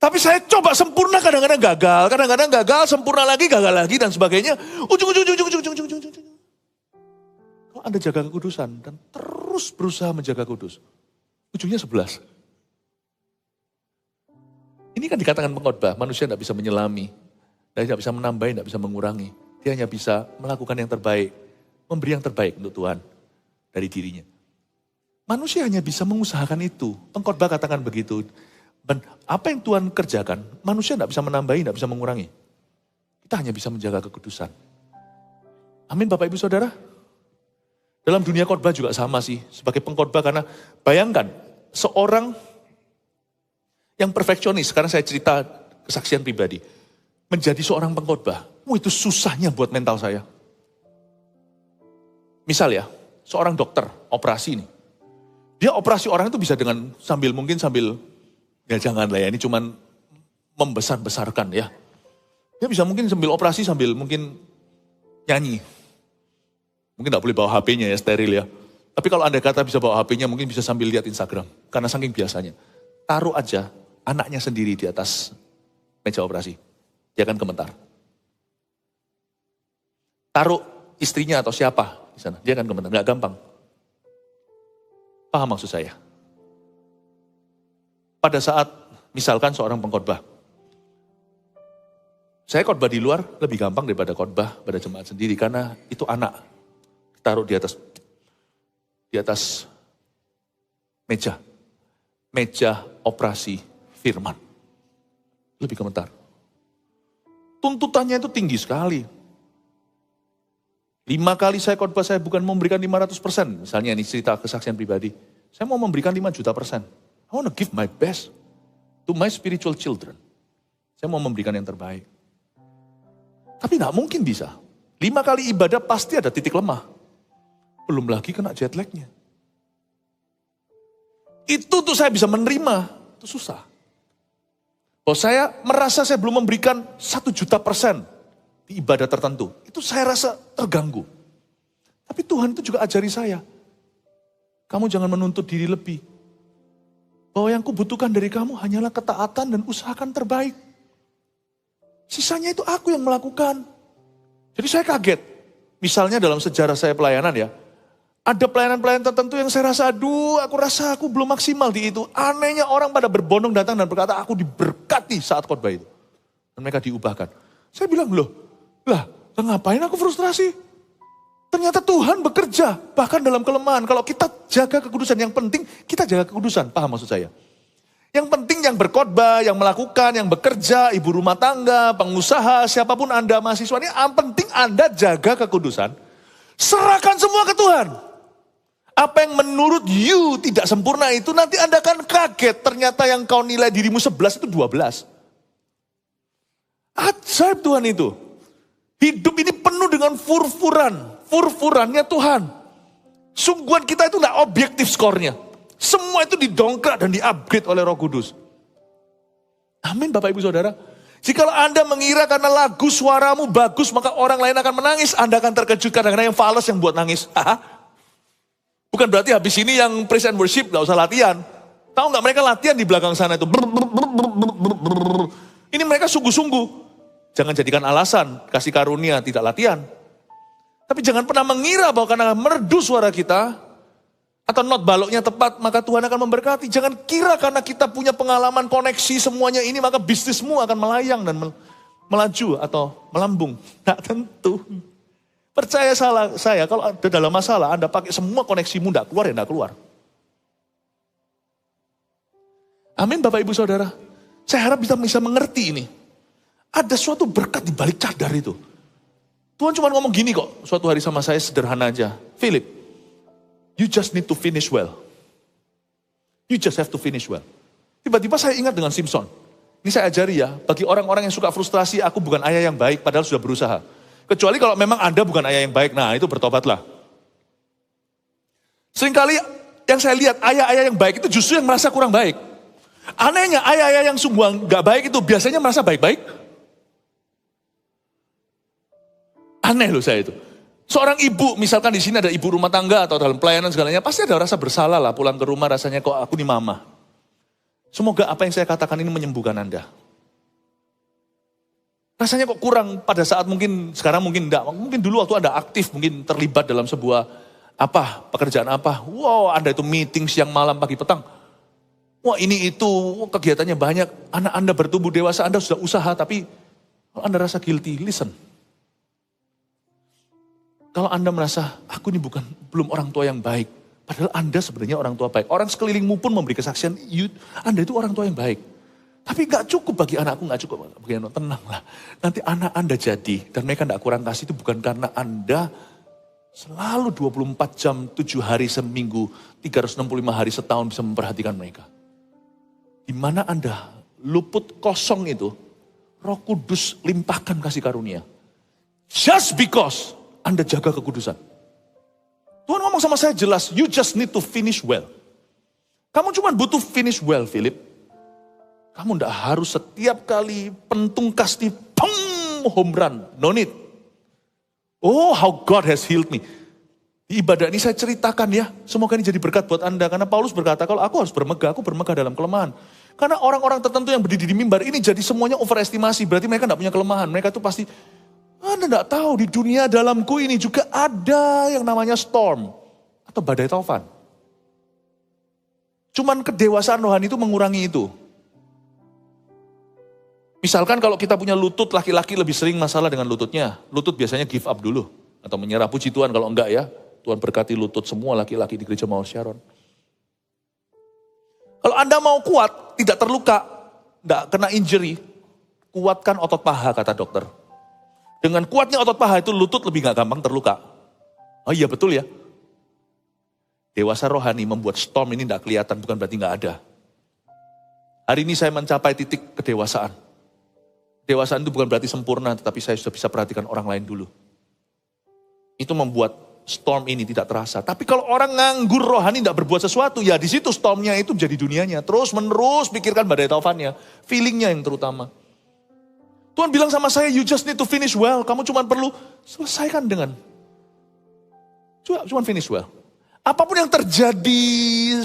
Tapi saya coba sempurna kadang-kadang gagal, sempurna lagi, gagal lagi dan sebagainya. Ujung. Kalau Anda jaga kekudusan dan terus berusaha menjaga kudus, ujungnya 11. Ini kan dikatakan pengkhotbah, manusia tidak bisa menyelami, tidak bisa menambahi, tidak bisa mengurangi. Dia hanya bisa melakukan yang terbaik, memberi yang terbaik untuk Tuhan dari dirinya. Manusia hanya bisa mengusahakan itu. Pengkhotbah katakan begitu. Dan apa yang Tuhan kerjakan, manusia tidak bisa menambahi, tidak bisa mengurangi. Kita hanya bisa menjaga kekudusan. Amin Bapak Ibu Saudara. Dalam dunia khotbah juga sama sih, sebagai pengkhotbah karena bayangkan seorang yang perfeksionis, sekarang saya cerita kesaksian pribadi. Menjadi seorang pengkhotbah, itu susahnya buat mental saya. Misal ya, seorang dokter, operasi nih. Dia operasi orang itu bisa dengan sambil, ya janganlah ya, ini cuman membesar-besarkan ya. Dia bisa mungkin sambil operasi, sambil mungkin nyanyi. Mungkin gak boleh bawa HP-nya ya, steril ya. Tapi kalau Anda kata bisa bawa HP-nya, mungkin bisa sambil lihat Instagram. Karena saking biasanya. Taruh aja anaknya sendiri di atas meja operasi. Dia akan gemetar. Taruh istrinya atau siapa di sana. Dia akan gemetar. Nggak gampang. Paham maksud saya? Pada saat misalkan seorang pengkhotbah. Saya khotbah di luar lebih gampang daripada khotbah pada jemaat sendiri. Karena itu anak. Taruh di atas meja. Meja operasi firman. Lebih komentar. Tuntutannya itu tinggi sekali. 5 kali saya khotbah, saya bukan memberikan 500%. Misalnya ini cerita kesaksian pribadi. Saya mau memberikan 5 juta persen. I want to give my best to my spiritual children. Saya mau memberikan yang terbaik. Tapi tidak mungkin bisa. 5 kali ibadah pasti ada titik lemah. Belum lagi kena jet lag-nya. Itu tuh saya bisa menerima, itu susah. Kalau saya merasa saya belum memberikan 1.000.000% di ibadah tertentu, itu saya rasa terganggu. Tapi Tuhan itu juga ajari saya, kamu jangan menuntut diri lebih. Bahwa yang kubutuhkan dari kamu hanyalah ketaatan dan usahakan terbaik. Sisanya itu aku yang melakukan. Jadi saya kaget. Misalnya dalam sejarah saya pelayanan ya, ada pelayanan-pelayanan tertentu yang saya rasa, aduh aku rasa aku belum maksimal di itu. Anehnya orang pada berbondong datang dan berkata, aku diberkati saat khotbah itu. Dan mereka diubahkan. Saya bilang, lah ngapain aku frustrasi? Ternyata Tuhan bekerja, bahkan dalam kelemahan. Kalau kita jaga kekudusan, yang penting kita jaga kekudusan. Paham maksud saya? Yang penting yang berkhotbah, yang melakukan, yang bekerja, ibu rumah tangga, pengusaha, siapapun Anda, mahasiswa ini, yang penting Anda jaga kekudusan. Serahkan semua ke Tuhan. Apa yang menurut you tidak sempurna itu nanti Anda akan kaget. Ternyata yang kau nilai dirimu 11 itu 12. Ajaib Tuhan itu. Hidup ini penuh dengan furfurannya Tuhan. Sungguhan kita itu tidak objektif skornya. Semua itu didongkrak dan di-upgrade oleh Roh Kudus. Amin Bapak Ibu Saudara. Jikalau Anda mengira karena lagu suaramu bagus maka orang lain akan menangis, Anda akan terkejut kadang-kadang yang fales yang buat nangis. Bukan berarti habis ini yang praise and worship gak usah latihan. Tahu gak mereka latihan di belakang sana itu. Ini mereka sungguh-sungguh. Jangan jadikan alasan kasih karunia tidak latihan. Tapi jangan pernah mengira bahwa karena merdu suara kita, atau not baloknya tepat, maka Tuhan akan memberkati. Jangan kira karena kita punya pengalaman koneksi semuanya ini, maka bisnismu akan melayang dan melaju atau melambung. Tidak tentu. Percaya saya, kalau ada dalam masalah, Anda pakai semua koneksimu, tidak keluar ya tidak keluar. Amin Bapak Ibu Saudara. Saya harap bisa mengerti ini. Ada suatu berkat di balik cadar itu. Tuhan cuma ngomong gini kok, suatu hari sama saya sederhana aja. Philip, you just need to finish well. You just have to finish well. Tiba-tiba saya ingat dengan Simpson. Ini saya ajari ya, bagi orang-orang yang suka frustrasi, aku bukan ayah yang baik, padahal sudah berusaha. Kecuali kalau memang Anda bukan ayah yang baik, nah itu bertobatlah. Seringkali yang saya lihat, ayah-ayah yang baik itu justru yang merasa kurang baik. Anehnya, ayah-ayah yang sungguh gak baik itu biasanya merasa baik-baik. Aneh loh saya itu. Seorang ibu, misalkan di sini ada ibu rumah tangga atau dalam pelayanan segalanya, pasti ada rasa bersalah lah pulang ke rumah rasanya kok aku nih mama. Semoga apa yang saya katakan ini menyembuhkan Anda. Rasanya kok kurang pada saat mungkin, sekarang mungkin enggak. Mungkin dulu waktu Anda aktif, mungkin terlibat dalam sebuah pekerjaan apa. Wow, Anda itu meeting siang malam pagi petang. Wah ini itu, kegiatannya banyak. Anak Anda bertumbuh dewasa, Anda sudah usaha, tapi kalau Anda rasa guilty, listen. Kalau Anda merasa, aku ini belum orang tua yang baik. Padahal Anda sebenarnya orang tua baik. Orang sekelilingmu pun memberi kesaksian, Anda itu orang tua yang baik. Tapi gak cukup bagi anakku, gak cukup bagi anak. Tenanglah, nanti anak Anda jadi. Dan mereka gak kurang kasih itu bukan karena Anda selalu 24 jam, 7 hari seminggu, 365 hari setahun bisa memperhatikan mereka. Di mana Anda luput kosong itu, Roh Kudus limpahkan kasih karunia. Just because Anda jaga kekudusan. Tuhan ngomong sama saya jelas, you just need to finish well. Kamu cuma butuh finish well, Philip. Kamu tidak harus setiap kali pentung kasti, home run. No need. Oh, how God has healed me. Di ibadah ini saya ceritakan ya, semoga ini jadi berkat buat Anda. Karena Paulus berkata, kalau aku harus bermegah, aku bermegah dalam kelemahan. Karena orang-orang tertentu yang berdiri di mimbar ini jadi semuanya overestimasi. Berarti mereka tidak punya kelemahan. Mereka itu pasti, Anda tidak tahu di dunia dalamku ini juga ada yang namanya storm. Atau badai taufan. Cuman kedewasaan rohani itu mengurangi itu. Misalkan kalau kita punya lutut, laki-laki lebih sering masalah dengan lututnya. Lutut biasanya give up dulu. Atau menyerah, puji Tuhan kalau enggak ya. Tuhan berkati lutut semua laki-laki di gereja Mawar Sharon. Kalau Anda mau kuat, tidak terluka, tidak kena injury, kuatkan otot paha kata dokter. Dengan kuatnya otot paha itu lutut lebih gak gampang terluka. Oh iya betul ya. Dewasa rohani membuat storm ini tidak kelihatan, bukan berarti gak ada. Hari ini saya mencapai titik kedewasaan. Dewasaan itu bukan berarti sempurna, tetapi saya sudah bisa perhatikan orang lain dulu. Itu membuat storm ini tidak terasa. Tapi kalau orang nganggur rohani tidak berbuat sesuatu, ya di situ stormnya itu menjadi dunianya. Terus menerus pikirkan badai taufannya, feelingnya yang terutama. Tuhan bilang sama saya, you just need to finish well. Kamu cuma perlu selesaikan dengan, cuma finish well. Apapun yang terjadi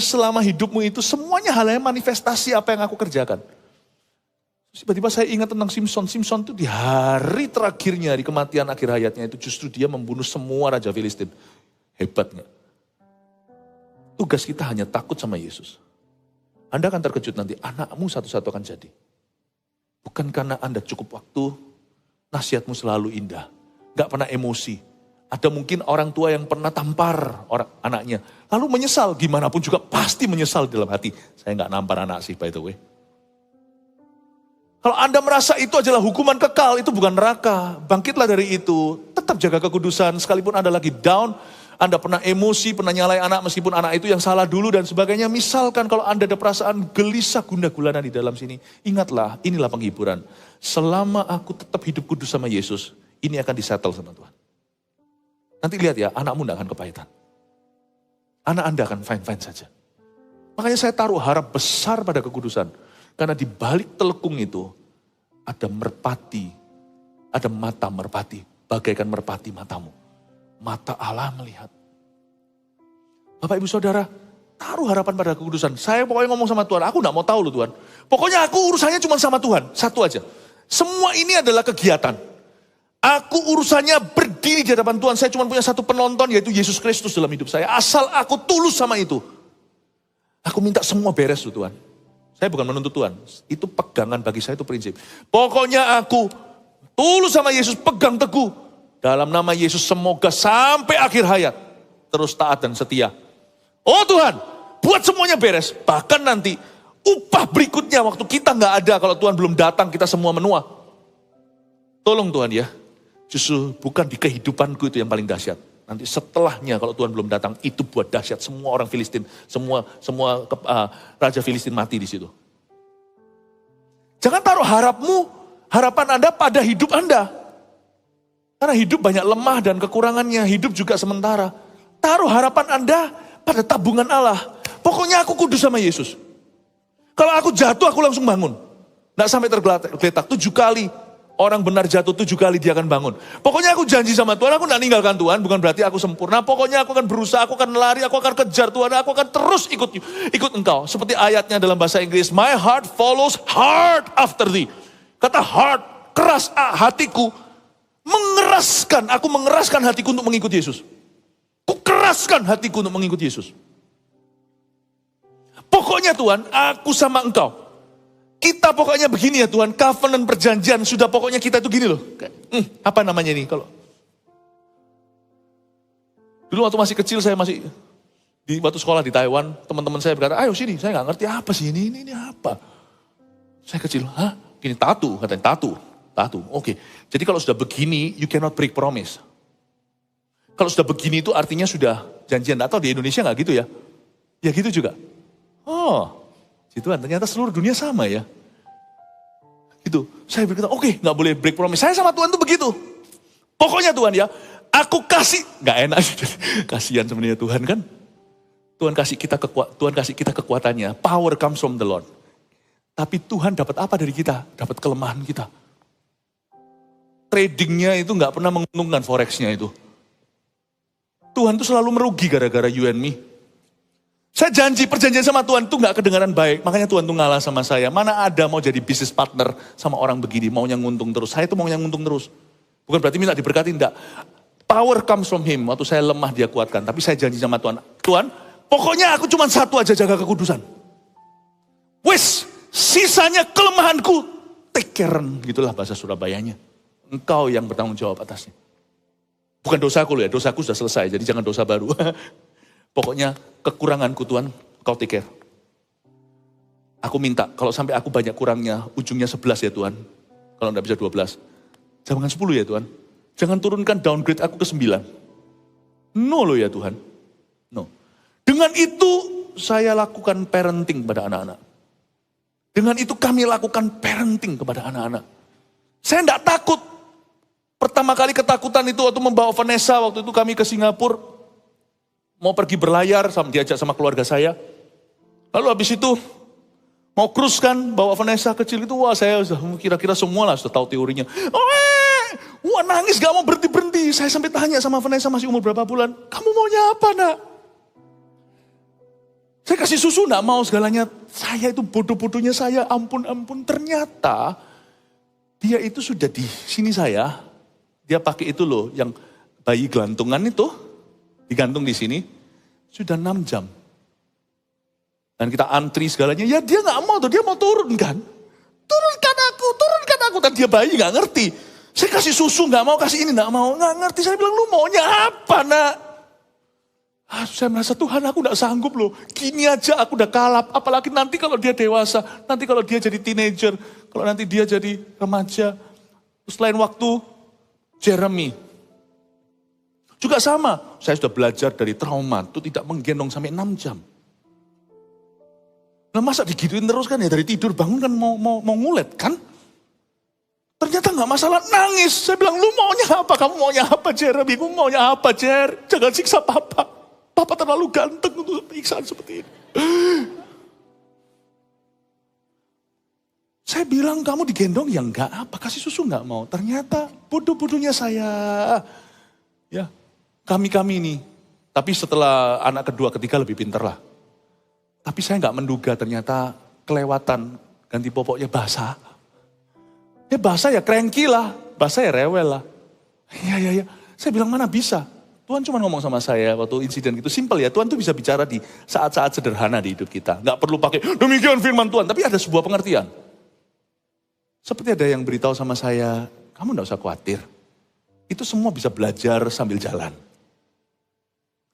selama hidupmu itu, semuanya hal yang manifestasi apa yang aku kerjakan. Tiba-tiba saya ingat tentang Simpson. Simpson itu di hari terakhirnya, di kematian akhir hayatnya itu justru dia membunuh semua Raja Filistin. Hebatnya. Tugas kita hanya takut sama Yesus. Anda akan terkejut nanti, anakmu satu-satu akan jadi. Bukan karena Anda cukup waktu, nasihatmu selalu indah. Gak pernah emosi. Ada mungkin orang tua yang pernah tampar anaknya. Lalu menyesal, gimana pun juga pasti menyesal dalam hati. Saya gak nampar anak sih by the way. Kalau Anda merasa itu adalah hukuman kekal, itu bukan neraka. Bangkitlah dari itu, tetap jaga kekudusan. Sekalipun Anda lagi down, Anda pernah emosi, pernah nyalai anak meskipun anak itu yang salah dulu dan sebagainya. Misalkan kalau Anda ada perasaan gelisah gundah gulana di dalam sini, ingatlah, inilah penghiburan. Selama aku tetap hidup kudus sama Yesus, ini akan disettle sama Tuhan. Nanti lihat ya, anakmu tidak akan kepahitan. Anak Anda akan fine-fine saja. Makanya saya taruh harap besar pada kekudusan. Karena di balik telekung itu ada merpati, ada mata merpati, bagaikan merpati matamu. Mata Allah melihat. Bapak Ibu Saudara, taruh harapan pada kekudusan. Saya pokoknya ngomong sama Tuhan, aku gak mau tahu loh Tuhan. Pokoknya aku urusannya cuma sama Tuhan, satu aja. Semua ini adalah kegiatan. Aku urusannya berdiri di hadapan Tuhan, saya cuma punya satu penonton yaitu Yesus Kristus dalam hidup saya. Asal aku tulus sama itu. Aku minta semua beres loh Tuhan. Saya bukan menuntut Tuhan, itu pegangan bagi saya, itu prinsip. Pokoknya aku tulus sama Yesus, pegang teguh. Dalam nama Yesus semoga sampai akhir hayat, terus taat dan setia. Oh Tuhan, buat semuanya beres. Bahkan nanti upah berikutnya waktu kita gak ada, kalau Tuhan belum datang kita semua menua. Tolong Tuhan ya, justru bukan di kehidupanku itu yang paling dahsyat. Nanti setelahnya kalau Tuhan belum datang, itu buat dahsyat. Semua orang Filistin, semua Raja Filistin mati di situ. Jangan taruh harapan Anda pada hidup Anda. Karena hidup banyak lemah dan kekurangannya, hidup juga sementara. Taruh harapan Anda pada tabungan Allah. Pokoknya aku kudus sama Yesus. Kalau aku jatuh, aku langsung bangun. Nggak sampai tergeletak 7 kali. Orang benar jatuh 7 kali dia akan bangun. Pokoknya aku janji sama Tuhan, aku gak ninggalkan Tuhan. Bukan berarti aku sempurna. Pokoknya aku akan berusaha, aku akan lari, aku akan kejar Tuhan. Aku akan terus ikut engkau. Seperti ayatnya dalam bahasa Inggris. My heart follows hard after thee. Kata heart, keras hatiku. Aku mengeraskan hatiku untuk mengikut Yesus. Ku keraskan hatiku untuk mengikut Yesus. Pokoknya Tuhan, aku sama engkau. Kita pokoknya begini ya Tuhan, covenant perjanjian, sudah pokoknya kita itu gini loh. Apa namanya ini kalau? Dulu waktu masih kecil saya masih, waktu sekolah di Taiwan, teman-teman saya berkata, ayo sini, saya gak ngerti apa sih ini apa. Saya kecil, hah? Gini tatu, katanya tatu, oke. Jadi kalau sudah begini, you cannot break promise. Kalau sudah begini itu artinya sudah janjian, atau di Indonesia gak gitu ya? Ya gitu juga. Oh, Tuhan, ternyata seluruh dunia sama ya. Gitu. Saya berkata, oke, gak boleh break promise. Saya sama Tuhan tuh begitu. Pokoknya Tuhan ya, aku kasih, gak enak. Kasihan sebenarnya Tuhan kan. Tuhan kasih kita kekuatannya. Power comes from the Lord. Tapi Tuhan dapat apa dari kita? Dapat kelemahan kita. Tradingnya itu gak pernah menguntungkan forexnya itu. Tuhan tuh selalu merugi gara-gara you and me. Saya janji perjanjian sama Tuhan itu gak kedengaran baik. Makanya Tuhan tuh ngalah sama saya. Mana ada mau jadi bisnis partner sama orang begini. Maunya nguntung terus. Saya tuh maunya nguntung terus. Bukan berarti minta diberkati, enggak. Power comes from him. Waktu saya lemah dia kuatkan. Tapi saya janji sama Tuhan. Tuhan, pokoknya aku cuma satu aja jaga kekudusan. Wes, sisanya kelemahanku. Take care. Gitulah bahasa Surabayanya. Engkau yang bertanggung jawab atasnya. Bukan dosaku loh ya. Dosaku sudah selesai. Jadi jangan dosa baru. Pokoknya kekuranganku Tuhan, kau take care. Aku minta, kalau sampai aku banyak kurangnya, ujungnya 11 ya Tuhan. Kalau enggak bisa 12. Jangan 10 ya Tuhan. Jangan turunkan downgrade aku ke 9. No loh ya Tuhan. No. Dengan itu saya lakukan parenting pada anak-anak. Dengan itu kami lakukan parenting kepada anak-anak. Saya enggak takut. Pertama kali ketakutan itu waktu membawa Vanessa, waktu itu kami ke Singapura. Mau pergi berlayar, diajak sama keluarga saya. Lalu habis itu mau cruise kan, bawa Vanessa kecil itu, wah saya kira-kira semua lah sudah tahu teorinya. Wah nangis gak mau berhenti-berhenti. Saya sampai tanya sama Vanessa masih umur berapa bulan, kamu maunya apa nak? Saya kasih susu gak mau segalanya. Saya itu bodoh-bodohnya saya, ampun-ampun. Ternyata dia itu sudah di sini saya, dia pakai itu loh, yang bayi gelantungan itu, digantung di sini, sudah 6 jam. Dan kita antri segalanya, ya dia gak mau tuh, dia mau turun kan. Turunkan aku. Dan dia bayi gak ngerti. Saya kasih susu gak mau, kasih ini gak mau, gak ngerti. Saya bilang, lu maunya apa nak? Saya merasa Tuhan aku gak sanggup loh. Gini aja aku udah kalap. Apalagi nanti kalau dia dewasa. Nanti kalau dia jadi teenager. Kalau nanti dia jadi remaja. Terus lain waktu Jeremy. Juga sama. Saya sudah belajar dari trauma. Itu tidak menggendong sampai 6 jam. Nah masa digituin terus kan ya. Dari tidur bangun kan mau ngulet kan. Ternyata gak masalah, nangis. Saya bilang lu maunya apa? Kamu maunya apa Jeremy? Kamu maunya apa Jer? Jangan siksa papa. Papa terlalu ganteng untuk piksaan seperti ini. Saya bilang kamu digendong ya enggak apa, kasih susu enggak mau. Ternyata bodoh-bodohnya saya. Ya, kami ini. Tapi setelah anak kedua, ketiga lebih pintar lah. Tapi saya enggak menduga ternyata kelewatan ganti popoknya basah. Ya basah ya cranky lah, basah ya rewel lah. Iya. Saya bilang mana bisa. Tuhan cuma ngomong sama saya waktu insiden itu, simple ya, Tuhan tuh bisa bicara di saat-saat sederhana di hidup kita. Nggak perlu pakai, demikian firman Tuhan, tapi ada sebuah pengertian. Seperti ada yang beritahu sama saya, kamu nggak usah khawatir. Itu semua bisa belajar sambil jalan.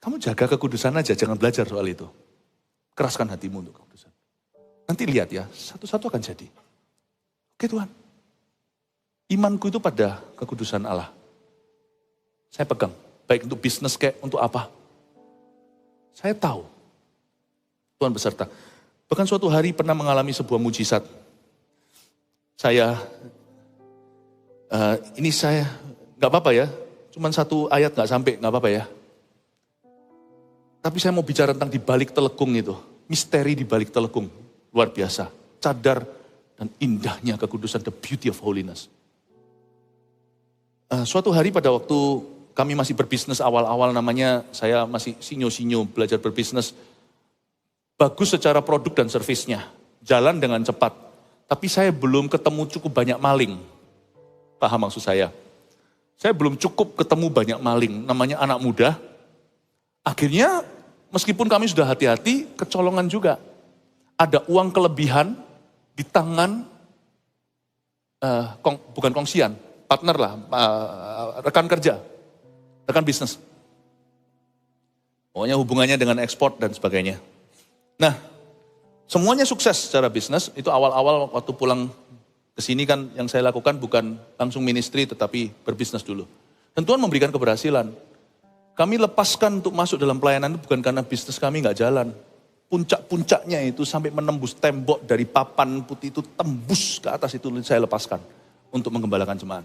Kamu jaga kekudusan aja, jangan belajar soal itu. Keraskan hatimu untuk kekudusan. Nanti lihat ya, satu-satu akan jadi. Oke Tuhan. Imanku itu pada kekudusan Allah. Saya pegang. Baik untuk bisnis kayak untuk apa. Saya tahu. Tuhan beserta. Bahkan suatu hari pernah mengalami sebuah mujizat. Saya gak apa-apa ya. Cuman satu ayat gak sampai, gak apa-apa ya. Tapi saya mau bicara tentang di balik telekung itu. Misteri di balik telekung. Luar biasa. Cadar dan indahnya kekudusan. The beauty of holiness. Suatu hari pada waktu kami masih berbisnis awal-awal namanya, saya masih sinyo-sinyo belajar berbisnis. Bagus secara produk dan servisnya, jalan dengan cepat. Tapi saya belum ketemu cukup banyak maling. Paham maksud saya? Saya belum cukup ketemu banyak maling, namanya anak muda. Akhirnya meskipun kami sudah hati-hati, kecolongan juga. Ada uang kelebihan di tangan, bukan kongsian, partner lah, rekan kerja. Rekan bisnis. Pokoknya hubungannya dengan ekspor dan sebagainya. Nah, semuanya sukses secara bisnis. Itu awal-awal waktu pulang ke sini kan yang saya lakukan bukan langsung ministry tetapi berbisnis dulu. Dan Tuhan memberikan keberhasilan. Kami lepaskan untuk masuk dalam pelayanan itu bukan karena bisnis kami nggak jalan. Puncak-puncaknya itu sampai menembus tembok dari papan putih itu tembus ke atas itu saya lepaskan untuk menggembalakan jemaat.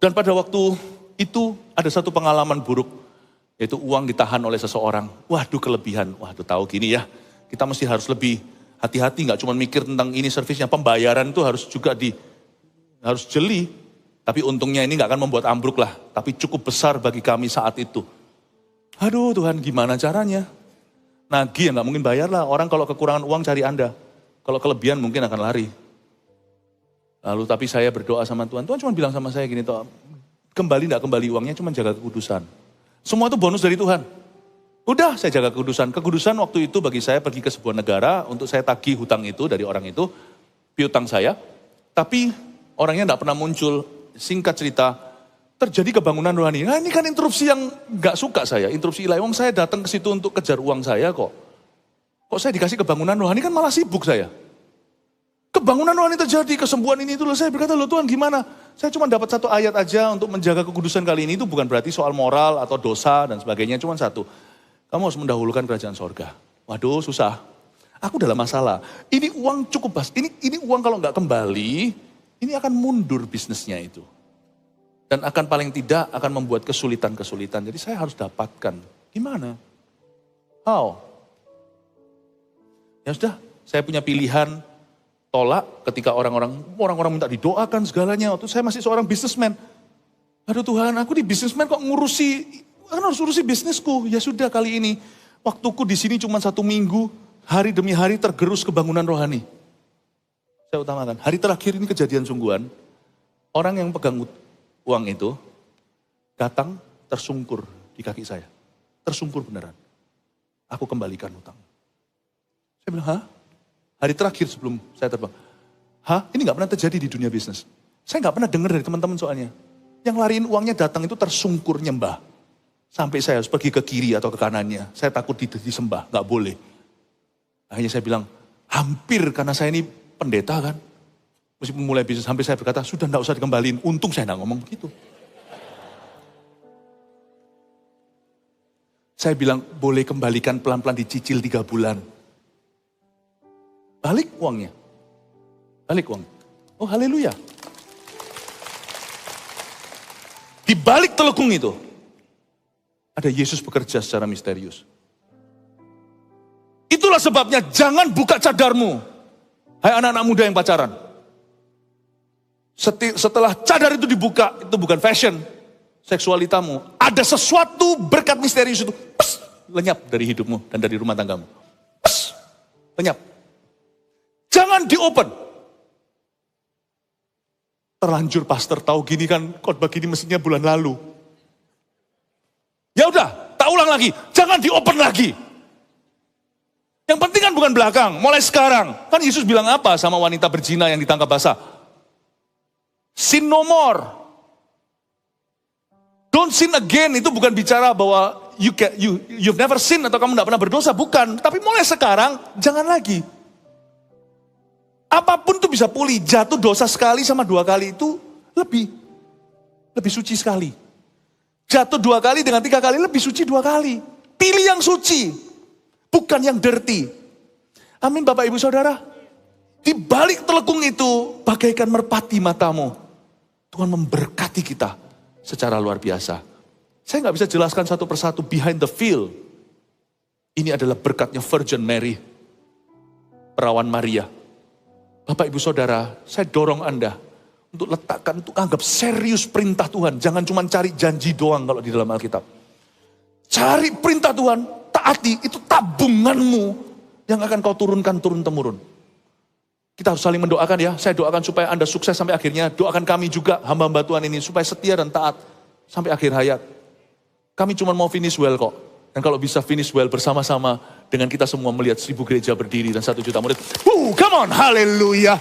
Dan pada waktu itu ada satu pengalaman buruk, yaitu uang ditahan oleh seseorang. Waduh kelebihan, waduh tahu gini ya, kita mesti harus lebih hati-hati, nggak cuma mikir tentang ini servisnya, pembayaran itu harus juga harus jeli. Tapi untungnya ini nggak akan membuat ambruk lah, tapi cukup besar bagi kami saat itu. Aduh Tuhan gimana caranya? Nagih ya nggak mungkin bayar lah, orang kalau kekurangan uang cari Anda. Kalau kelebihan mungkin akan lari. Lalu tapi saya berdoa sama Tuhan. Tuhan cuma bilang sama saya gini, kembali enggak kembali uangnya, cuma jaga kekudusan. Semua itu bonus dari Tuhan. Udah saya jaga kekudusan. Kekudusan waktu itu bagi saya pergi ke sebuah negara untuk saya tagih hutang itu dari orang itu. Piutang saya. Tapi orangnya enggak pernah muncul. Singkat cerita, terjadi kebangunan rohani. Nah ini kan interupsi yang enggak suka saya. Interupsi ilahi. Wong saya datang ke situ untuk kejar uang saya kok. Kok saya dikasih kebangunan rohani kan malah sibuk saya. Kebangunan rohani terjadi, kesembuhan ini itu. Saya berkata, loh Tuhan gimana? Saya cuma dapat satu ayat aja untuk menjaga kekudusan kali ini. Itu bukan berarti soal moral atau dosa dan sebagainya. Cuma satu, kamu harus mendahulukan kerajaan sorga. Waduh susah. Aku dalam masalah. Ini uang cukup ini uang kalau nggak kembali, ini akan mundur bisnisnya itu. Dan akan paling tidak akan membuat kesulitan-kesulitan. Jadi saya harus dapatkan. Gimana? How? Ya sudah, saya punya pilihan tolak ketika orang-orang minta didoakan segalanya. Waktu saya masih seorang businessman. Aduh Tuhan, aku di businessman kok harus ngurusi bisnisku. Ya sudah kali ini, waktuku di sini cuma 1 minggu, hari demi hari tergerus kebangunan rohani. Saya utamakan. Hari terakhir ini kejadian sungguhan, orang yang pegang uang itu datang tersungkur di kaki saya. Tersungkur beneran. Aku kembalikan utang. Saya bilang, hah? Hari terakhir sebelum saya terbang. Hah? Ini gak pernah terjadi di dunia bisnis. Saya gak pernah dengar dari teman-teman soalnya. Yang lariin uangnya datang itu tersungkur nyembah. Sampai saya harus pergi ke kiri atau ke kanannya. Saya takut disembah, gak boleh. Akhirnya saya bilang, hampir karena saya ini pendeta kan. Meskipun mulai bisnis, sampai saya berkata, sudah gak usah dikembaliin. Untung saya gak ngomong begitu. Saya bilang, boleh kembalikan pelan-pelan dicicil 3 bulan. Balik uangnya. Balik uang. Oh haleluya. Di balik telekung itu, ada Yesus bekerja secara misterius. Itulah sebabnya jangan buka cadarmu. Hai anak-anak muda yang pacaran. Setelah cadar itu dibuka, itu bukan fashion. Seksualitamu. Ada sesuatu berkat misterius itu. Lenyap dari hidupmu dan dari rumah tanggamu. Lenyap. Jangan di-open. Terlanjur pastor tahu gini kan, khotbah gini mestinya bulan lalu. Ya udah, tak ulang lagi. Jangan di-open lagi. Yang penting kan bukan belakang, mulai sekarang. Kan Yesus bilang apa sama wanita berzina yang ditangkap basah? Sin no more. Don't sin again, itu bukan bicara bahwa you've never sin atau kamu tidak pernah berdosa, bukan. Tapi mulai sekarang, jangan lagi. Apapun itu bisa pulih, jatuh dosa sekali sama 2 kali itu lebih suci sekali. Jatuh 2 kali dengan 3 kali lebih suci 2 kali. Pilih yang suci, bukan yang dirty. Amin Bapak Ibu Saudara. Di balik telekung itu, bagaikan merpati matamu. Tuhan memberkati kita secara luar biasa. Saya nggak bisa jelaskan satu persatu behind the veil. Ini adalah berkatnya Virgin Mary, perawan Maria. Bapak Ibu Saudara, saya dorong Anda untuk anggap serius perintah Tuhan. Jangan cuma cari janji doang kalau di dalam Alkitab. Cari perintah Tuhan, taati, itu tabunganmu yang akan kau turunkan turun-temurun. Kita harus saling mendoakan ya. Saya doakan supaya Anda sukses sampai akhirnya. Doakan kami juga hamba-hamba Tuhan ini supaya setia dan taat sampai akhir hayat. Kami cuma mau finish well kok. Dan kalau bisa finish well bersama-sama dengan kita semua melihat 1000 gereja berdiri dan 1 juta murid. Come on, haleluya.